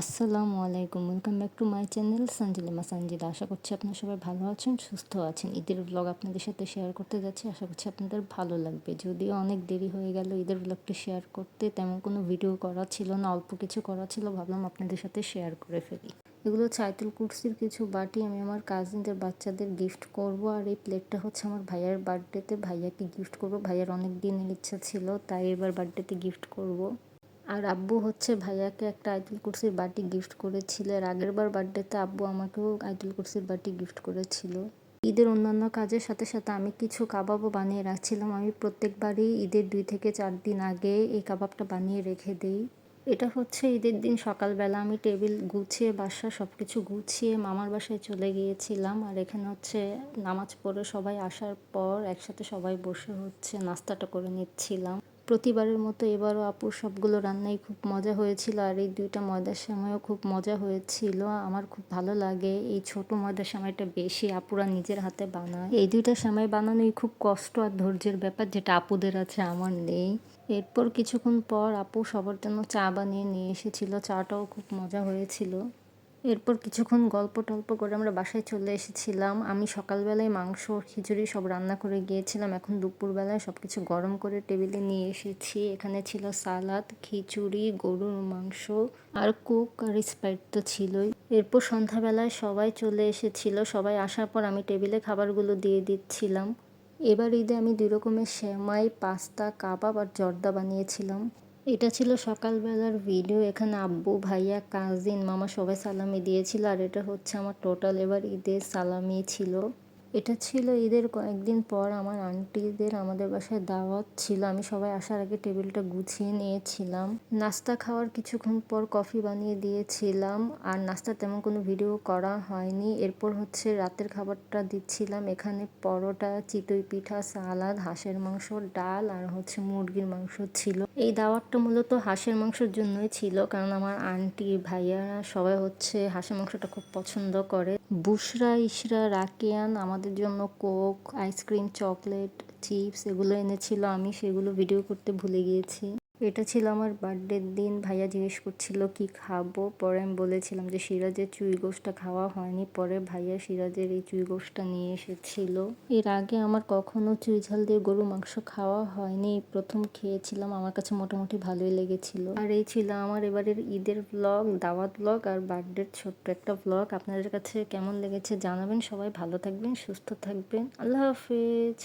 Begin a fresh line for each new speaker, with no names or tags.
আসসালামু আলাইকুম, welcome back to my channel সঞ্জিলিমা সঞ্জিদা। আশা করছি আপনারা সবাই ভালো আছেন, সুস্থ আছেন। ঈদের ব্লগ আপনাদের সাথে শেয়ার করতে যাচ্ছি, আশা করছি আপনাদের ভালো লাগবে। যদিও অনেক দেরি হয়ে গেল ঈদের ব্লগটি শেয়ার করতে, তেমন কোনো ভিডিও করা ছিল না, অল্প কিছু করা ছিল, ভাবলাম আপনাদের সাথে শেয়ার করে ফেলি। এগুলো চাইতুল কুরসির কিছু বাটি, আমি আমার কাজিনদের বাচ্চাদের গিফট করব। আর এই প্লেটটা হচ্ছে আমার ভাইয়ার বার্থডেতে ভাইয়াকে গিফট করব। ভাইয়ার অনেক দিনের ইচ্ছা ছিল, তাই এবার বার্থডেতে গিফট করব। আর আব্বু হচ্ছে ভাইয়াকে একটা আইতুল কুরসির বাটি গিফট করেছিল। আর আগের বার বার্থডেতে আব্বু আমাকেও আইতুল কুরসির বাটি গিফট করেছিল। ঈদের অন্যান্য কাজের সাথে সাথে আমি কিছু কাবাবও বানিয়ে রাখছিলাম। আমি প্রত্যেকবারই ঈদের 2 থেকে 4 দিন আগে এই কাবাবটা বানিয়ে রেখে দিই। এটা হচ্ছে ঈদের দিন সকালবেলা আমি টেবিল গুছিয়ে বাসা সব কিছু গুছিয়ে মামার বাসায় চলে গিয়েছিলাম। আর এখানে হচ্ছে নামাজ পড়ে সবাই আসার পর একসাথে সবাই বসে হচ্ছে নাস্তাটা করে নিচ্ছিলাম। প্রতিবারের মতো এবারও আপুর সবগুলো রান্নাই খুব মজা হয়েছিল। আর এই 2টা ময়দার সেমাইও খুব মজা হয়েছিল। আমার খুব ভালো লাগে এই ছোট ময়দার সেমাইটা বেশি, আপুরা নিজের হাতে বানায়। এই 2টা সেমাই বানানোই খুব কষ্ট আর ধৈর্যের ব্যাপার, যেটা আপুদের আছে আমার নেই। এরপর কিছুক্ষণ পর আপু সবার জন্য চা বানিয়ে নিয়ে এসেছিল, চাটাও খুব মজা হয়েছিল। এরপর কিছুক্ষণ গল্প টল্প করে আমরা বাসায় চলে এসেছিলাম। আমি সকালবেলায় মাংস খিচুড়ি সব রান্না করে গিয়েছিলাম, এখন দুপুরবেলায় সব কিছু গরম করে টেবিলে নিয়ে এসেছি। এখানে ছিল সালাদ, খিচুড়ি, গরুর মাংস আর কোক আর স্প্রাইট তো ছিলই। এরপর সন্ধ্যাবেলায় সবাই চলে এসেছিল, সবাই আসার পর আমি টেবিলে খাবারগুলো দিয়ে দিচ্ছিলাম। এবার ঈদে আমি 2 রকমের সেমাই, পাস্তা, কাবাব আর জর্দা বানিয়েছিলাম। এটা ছিল সকালবেলার ভিডিও। এখানে আব্বু, ভাইয়া, কাজিন, মামা সবাই সালামি দিয়েছিল। আর এটা হচ্ছে আমার টোটাল এবার ঈদের সালামি ছিল। এটা ছিল ঈদের কয়েকদিন পর আমার আন্টিদের আমাদের বাসায় দাওয়াত ছিল। আমি সবাই আসার আগে টেবিলটা গুছিয়ে নিয়েছিলাম। নাস্তা খাওয়ার কিছুক্ষণ পর কফি বানিয়ে দিয়েছিলাম। আর নাস্তা তেমন কোনো ভিডিও করা হয়নি। এরপর হচ্ছে রাতের খাবারটা দিচ্ছিলাম। এখানে পরোটা, চিতই পিঠা, সালাদ, হাঁসের মাংস, ডাল আর হচ্ছে মুরগির মাংস ছিল। এই দাওয়াতটা মূলত হাঁসের মাংসের জন্যই ছিল, কারণ আমার আন্টি, ভাইয়ারা সবাই হচ্ছে হাঁসের মাংসটা খুব পছন্দ করে। বুশরা, ইশরা, রাকিয়ান আমাদের জন্য কোক, আইসক্রিম, চকলেট, চিপস এগুলো এনেছিল। আমি সেগুলো ভিডিও করতে ভুলে গিয়েছি। এটা ছিল আমার বার্থডের দিন। ভাইয়া জিজ্ঞেস করছিল কি খাবো, পরে আমি বলেছিলাম যে সিরাজের চুই গোশটা খাওয়া হয়নি। পরে ভাইয়া সিরাজের এই চুই গোশটা নিয়ে এসেছিল। এর আগে আমার কখনো চুই ঝাল দিয়ে গরু মাংস খাওয়া হয়নি, প্রথম খেয়েছিলাম। আমার কাছে মোটামুটি ভালোই লেগেছিল। আর এই ছিল আমার এবারের ঈদের ব্লগ, দাওয়াত ব্লগ আর বার্থডের ছোট্ট একটা ব্লগ। আপনাদের কাছে কেমন লেগেছে জানাবেন। সবাই ভালো থাকবেন, সুস্থ থাকবেন। আল্লাহ হাফেজ।